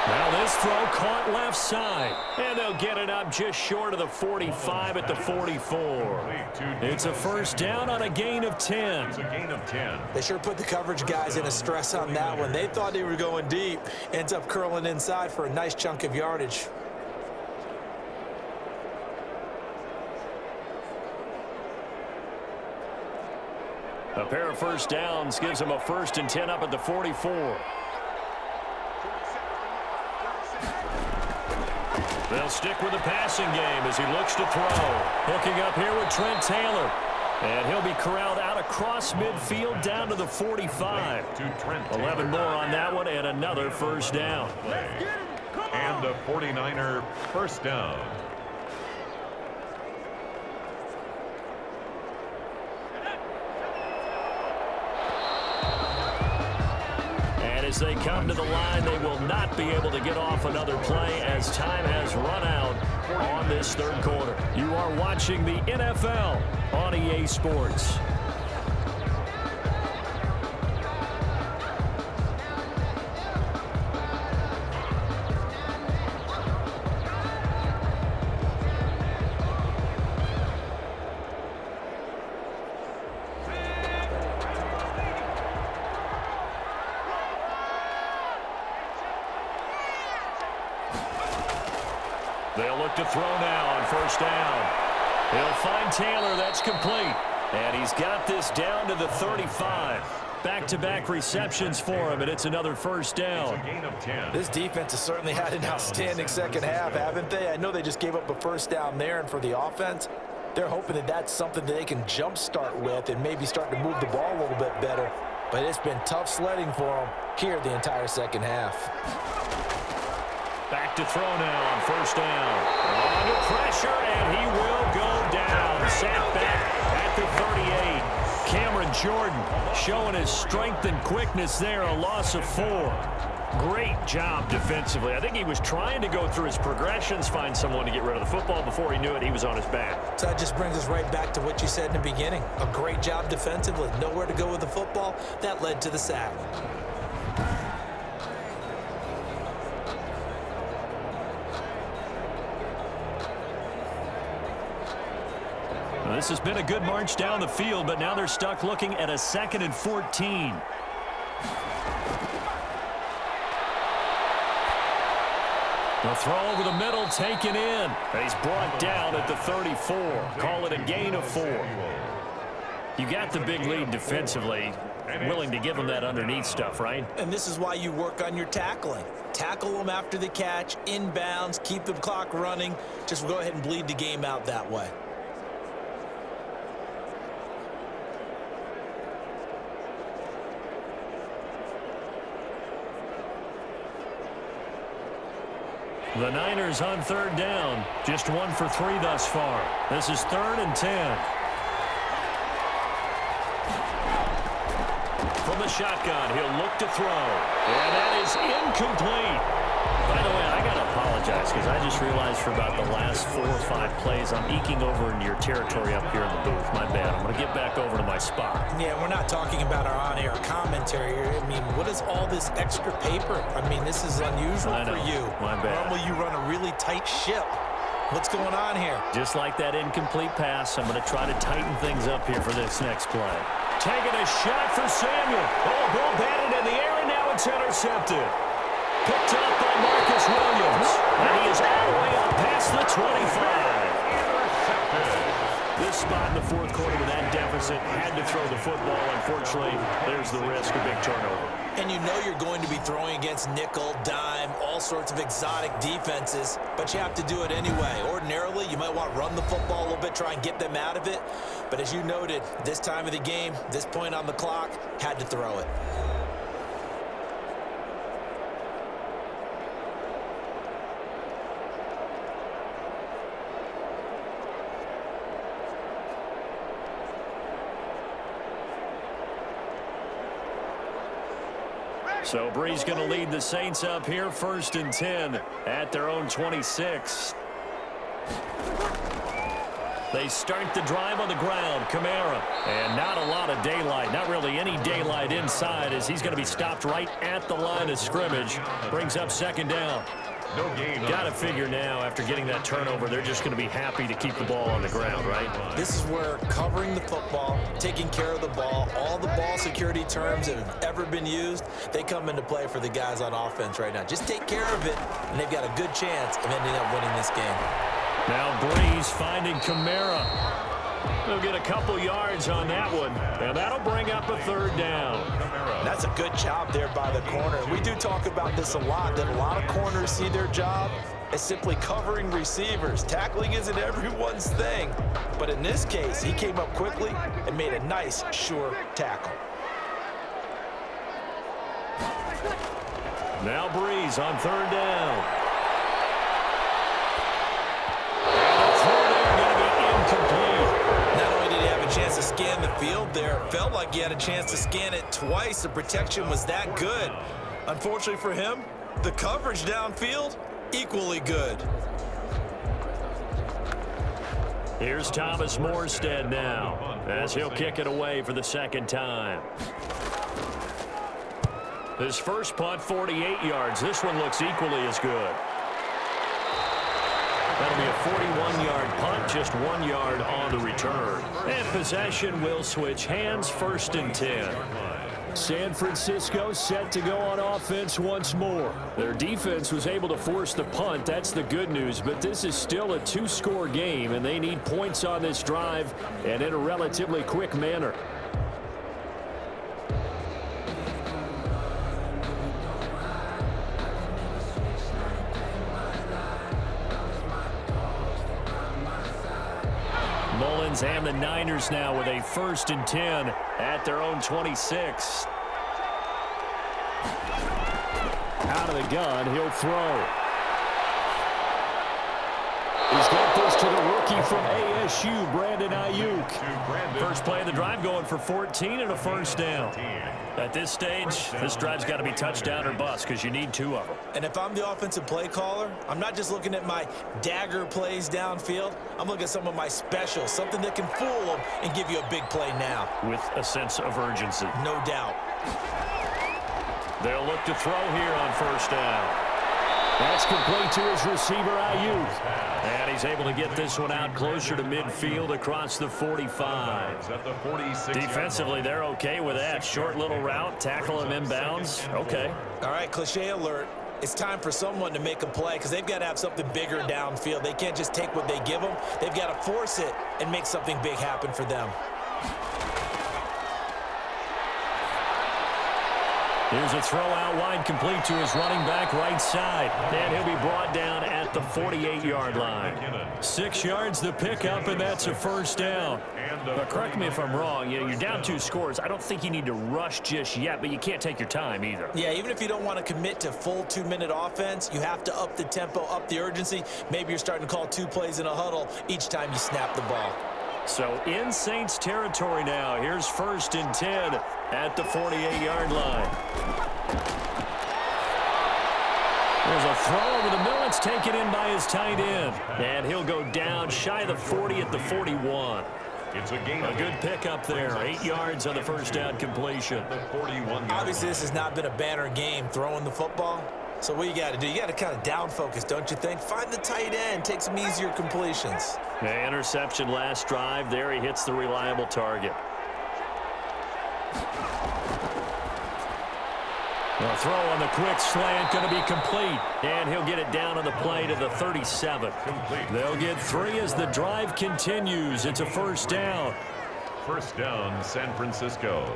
S4: Now This throw caught left side. And they'll get it up just short of the 45 at the 44. It's a first down on a gain of 10.
S3: It's a gain of 10.
S5: They sure put the coverage guys in a stress on that one. They thought they were going deep. Ends up curling inside for a nice chunk of yardage.
S4: A pair of first downs gives them a 1st and 10 up at the 44. They'll stick with the passing game as he looks to throw. Hooking up here with Trent Taylor. And he'll be corralled out across midfield down to the 45. 11 more on that one and another first down.
S3: And a 49er first down.
S4: As they come to the line, they will not be able to get off another play as time has run out on this third quarter. You are watching the NFL on EA Sports. They'll look to throw now on first down. He'll find Taylor. That's complete. And he's got this down to the 35. Back-to-back receptions for him, and it's another first down.
S3: It's a gain of 10.
S5: This defense has certainly had an outstanding second half, haven't they? I know they just gave up a first down there, and for the offense, they're hoping that that's something that they can jumpstart with and maybe start to move the ball a little bit better. But it's been tough sledding for them here the entire second half.
S4: Back to throw now on first down. Under pressure, and he will go down. Sat back at the 38. Cameron Jordan showing his strength and quickness there, a loss of 4. Great job defensively. I think he was trying to go through his progressions, find someone to get rid of the football. Before he knew it, he was on his back.
S5: So that just brings us right back to what you said in the beginning. A great job defensively. Nowhere to go with the football. That led to the sack.
S4: This has been a good march down the field, but now they're stuck looking at a 2nd and 14. The throw over the middle, taken in. And he's brought down at the 34. Call it a gain of 4. You got the big lead defensively. Willing to give them that underneath stuff, right?
S5: And this is why you work on your tackling. Tackle them after the catch, inbounds, keep the clock running. Just go ahead and bleed the game out that way.
S4: The Niners on third down. Just 1 for 3 thus far. This is 3rd and 10. From the shotgun, he'll look to throw. And that is incomplete. By the way, I got to apologize because I just realized for about the last 4 or 5 plays, I'm eking over into your territory up here in the booth. My bad. I'm going to get back over to my spot.
S5: Yeah, we're not talking about our on-air commentary here. I mean, what is all this extra paper? I mean, this is unusual for you.
S4: My bad.
S5: Normally you run a really tight ship. What's going on here?
S4: Just like that incomplete pass, I'm going to try to tighten things up here for this next play. Taking a shot for Samuel. Oh, ball batted in the air, and now it's intercepted. Picked up by Marcus Williams. And he is all the way up past the 25. This spot in the 4th quarter with that deficit, had to throw the football. Unfortunately, there's the risk of big turnover.
S5: And you know you're going to be throwing against nickel, dime, all sorts of exotic defenses, but you have to do it anyway. Ordinarily, you might want to run the football a little bit, try and get them out of it. But as you noted, this time of the game, this point on the clock, had to throw it.
S4: So Brees going to lead the Saints up here, 1st and 10 at their own 26. They start the drive on the ground. Kamara. And not a lot of daylight. Not really any daylight inside as he's going to be stopped right at the line of scrimmage. Brings up 2nd down.
S3: No gain.
S4: Got to figure now, after getting that turnover, they're just going to be happy to keep the ball on the ground, right?
S5: This is where covering the football, taking care of the ball, all the ball security terms that have ever been used, they come into play for the guys on offense right now. Just take care of it, and they've got a good chance of ending up winning this game.
S4: Now Breeze finding Kamara. They'll get a couple yards on that one, and that'll bring up a third down.
S5: That's a good job there by the corner. We do talk about this a lot, that a lot of corners see their job as simply covering receivers. Tackling isn't everyone's thing. But in this case, he came up quickly and made a nice, sure tackle.
S4: Now Breeze on third down.
S5: Not only did he have a chance to scan the field there, it felt like he had a chance to scan it twice. The protection was that good. Unfortunately for him, the coverage downfield, equally good.
S4: Here's Thomas Morstead now, as he'll kick it away for the second time. His first punt, 48 yards. This one looks equally as good. That'll be a 41-yard punt, just 1 yard on the return. And possession will switch hands, 1st and 10. San Francisco set to go on offense once more. Their defense was able to force the punt. That's the good news. But this is still a 2-score game, and they need points on this drive and in a relatively quick manner. Mullins and the Niners now with a 1st and 10 at their own 26. Out of the gun, he'll throw. He's got this to the rookie from ASU, Brandon Ayuk. First play of the drive going for 14 and a 1st down. At this stage, this drive's got to be touchdown or bust because you need 2 of them.
S5: And if I'm the offensive play caller, I'm not just looking at my dagger plays downfield. I'm looking at some of my specials, something that can fool them and give you a big play now.
S4: With a sense of urgency.
S5: No doubt.
S4: They'll look to throw here on 1st down. That's complete to his receiver, Ayuk. And he's able to get this one out closer to midfield across the 45. Defensively, they're okay with that. Short little route, tackle him inbounds. Okay.
S5: All right, cliche alert. It's time for someone to make a play because they've got to have something bigger downfield. They can't just take what they give them. They've got to force it and make something big happen for them.
S4: Here's a throw out wide, complete to his running back right side. And he'll be brought down at the 48-yard line. 6 yards the pickup, and that's a 1st down. But correct me if I'm wrong. You're down 2 scores. I don't think you need to rush just yet, but you can't take your time either.
S5: Yeah, even if you don't want to commit to full 2-minute offense, you have to up the tempo, up the urgency. Maybe you're starting to call 2 plays in a huddle each time you snap the ball.
S4: So in Saints territory now. Here's 1st and 10 at the 48-yard line. There's a throw over the middle. It's taken in by his tight end. And he'll go down shy of the 40 at the 41.
S3: It's a gain.
S4: A good pickup there. 8 yards on the 1st down completion.
S5: Obviously, this has not been a banner game throwing the football. So what you got to do, you got to kind of down focus, don't you think? Find the tight end, take some easier completions.
S4: The interception last drive. There he hits the reliable target. A throw on the quick slant, going to be complete. And he'll get it down on the play to the 37. They'll get 3 as the drive continues. It's a 1st down.
S3: 1st down, San Francisco.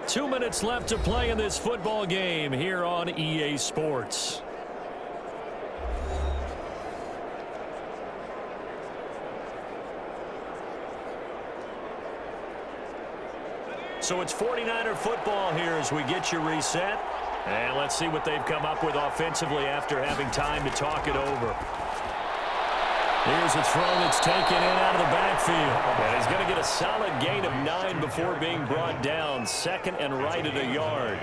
S4: Two minutes left to play in this football game here on EA Sports. So it's 49er football here as we get you reset. And let's see what they've come up with offensively after having time to talk it over. Here's a throw that's taken in out of the backfield. And he's going to get a solid gain of 9 before being brought down. 2nd and right at a yard.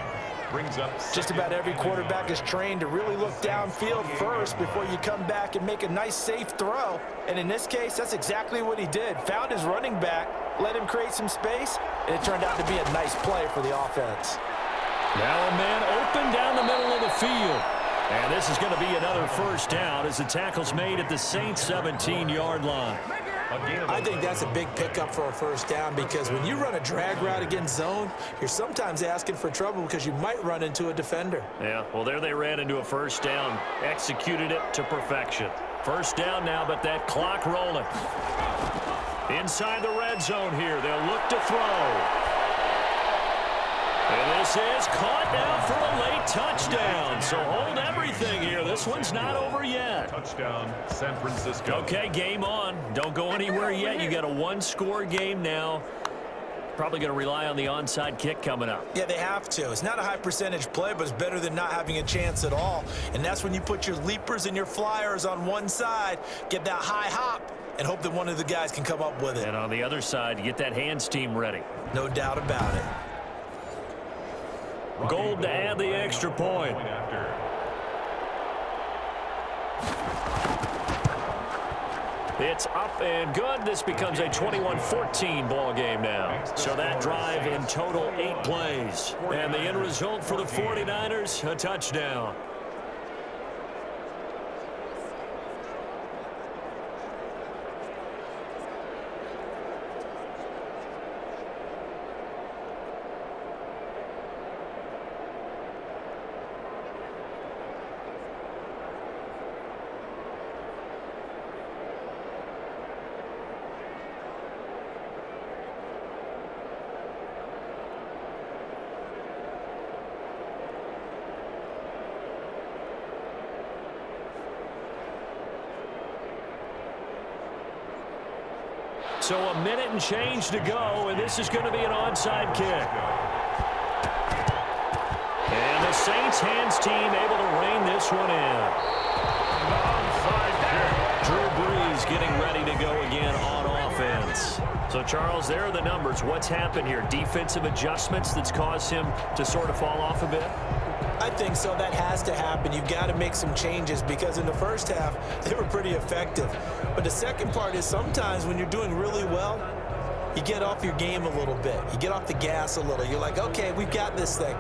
S3: brings up
S5: Just about every quarterback is trained to really look downfield first before you come back and make a nice, safe throw. And in this case, that's exactly what he did. Found his running back, let him create some space, and it turned out to be a nice play for the offense.
S4: Now a man open down the middle of the field. And this is going to be another first down as the tackle's made at the Saints' 17-yard line.
S5: I think that's a big pickup for a first down because when you run a drag route against zone, you're sometimes asking for trouble because you might run into a defender.
S4: Yeah, well, there they ran into a first down, executed it to perfection. First down now, but that clock rolling. Inside the red zone here, they'll look to throw. And this is caught now for a late touchdown. So hold everything here. This one's not over yet.
S3: Touchdown, San Francisco.
S4: Okay, game on. Don't go anywhere yet. You got a one-score game now. Probably going to rely on the onside kick coming up.
S5: Yeah, they have to. It's not a high-percentage play, but it's better than not having a chance at all. And that's when you put your leapers and your flyers on one side, get that high hop, and hope that one of the guys can come up with it.
S4: And on the other side, you get that hands team ready.
S5: No doubt about it.
S4: Gold to add the extra point. It's up and good. This becomes a 21-14 ball game now. So that drive in total 8 plays. And the end result for the 49ers, a touchdown. So a minute and change to go, and this is going to be an onside kick. And the Saints hands team able to rein this one in. Onside kick. Drew Brees getting ready to go again on offense. So, Charles, there are the numbers. What's happened here? Defensive adjustments that's caused him to sort of fall off a bit?
S5: I think so. That has to happen. You've got to make some changes because in the first half, they were pretty effective. But the second part is sometimes when you're doing really well, you get off your game a little bit. You get off the gas a little. You're like, okay, we've got this thing.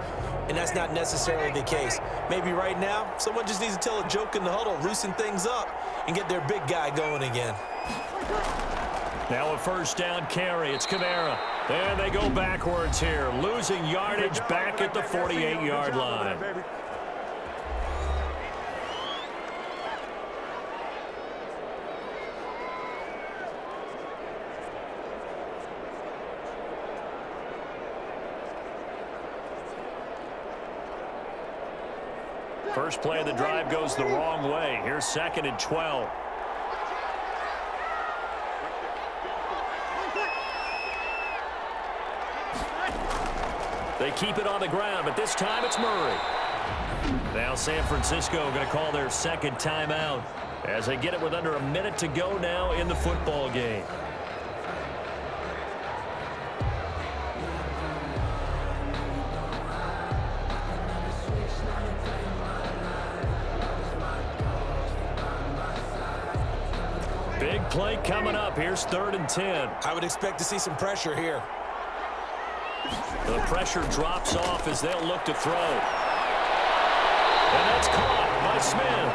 S5: And that's not necessarily the case. Maybe right now, someone just needs to tell a joke in the huddle, loosen things up, and get their big guy going again.
S4: Now a first down carry. It's Kamara. And they go backwards here, losing yardage back at the 48-yard line. First play of the drive goes the wrong way. Here's 2nd and 12. They keep it on the ground, but this time it's Murray. Now San Francisco going to call their second timeout as they get it with under a minute to go now in the football game. Big play coming up. Here's 3rd and 10.
S5: I would expect to see some pressure here.
S4: The pressure drops off as they'll look to throw. And that's caught by Smith.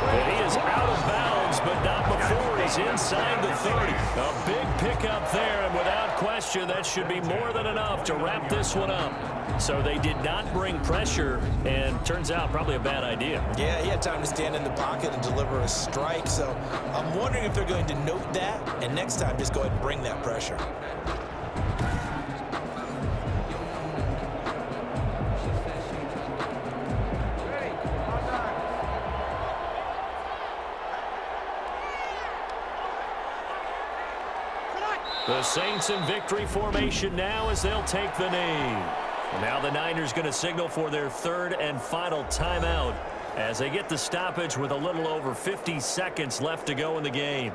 S4: And he is out of bounds, but not before he's inside the 30. A big pickup there, and without question, that should be more than enough to wrap this one up. So they did not bring pressure, and turns out probably a bad idea.
S5: Yeah, he had time to stand in the pocket and deliver a strike. So I'm wondering if they're going to note that, and next time just go ahead and bring that pressure.
S4: The Saints in victory formation now as they'll take the knee. And now the Niners going to signal for their 3rd and final timeout as they get the stoppage with a little over 50 seconds left to go in the game.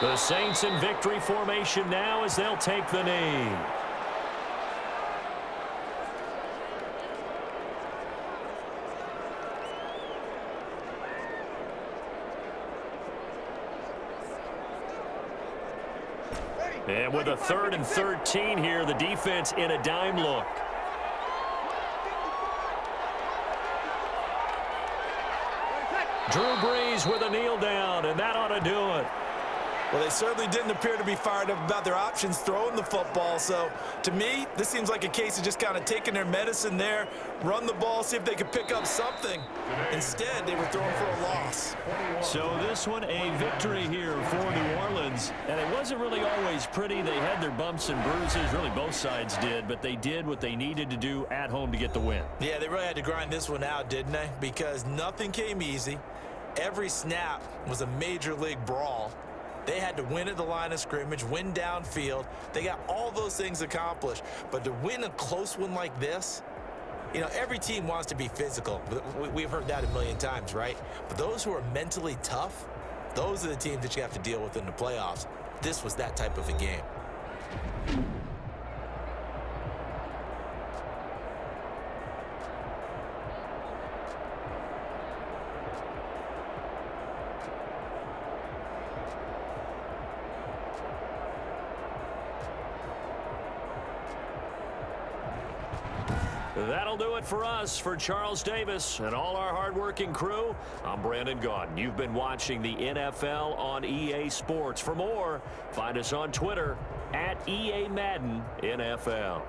S4: The Saints in victory formation now as they'll take the knee. And with a 3rd and 13 here, the defense in a dime look. Drew Brees with a kneel down, and that ought to do it.
S5: Well, they certainly didn't appear to be fired up about their options throwing the football. So, to me, this seems like a case of just kind of taking their medicine there, run the ball, see if they could pick up something. Instead, they were throwing for a loss.
S4: So this one, a victory here for New Orleans. And it wasn't really always pretty. They had their bumps and bruises. Really, both sides did. But they did what they needed to do at home to get the win.
S5: Yeah, they really had to grind this one out, didn't they? Because nothing came easy. Every snap was a major league brawl. They had to win at the line of scrimmage, win downfield. They got all those things accomplished. But to win a close one like this, you know, every team wants to be physical. We've heard that a million times, right? But those who are mentally tough, those are the teams that you have to deal with in the playoffs. This was that type of a game.
S4: That'll do it for us. For Charles Davis and all our hardworking crew, I'm Brandon Gaudin. You've been watching the NFL on EA Sports. For more, find us on Twitter at EA Madden NFL.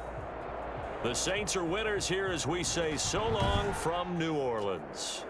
S4: The Saints are winners here as we say so long from New Orleans.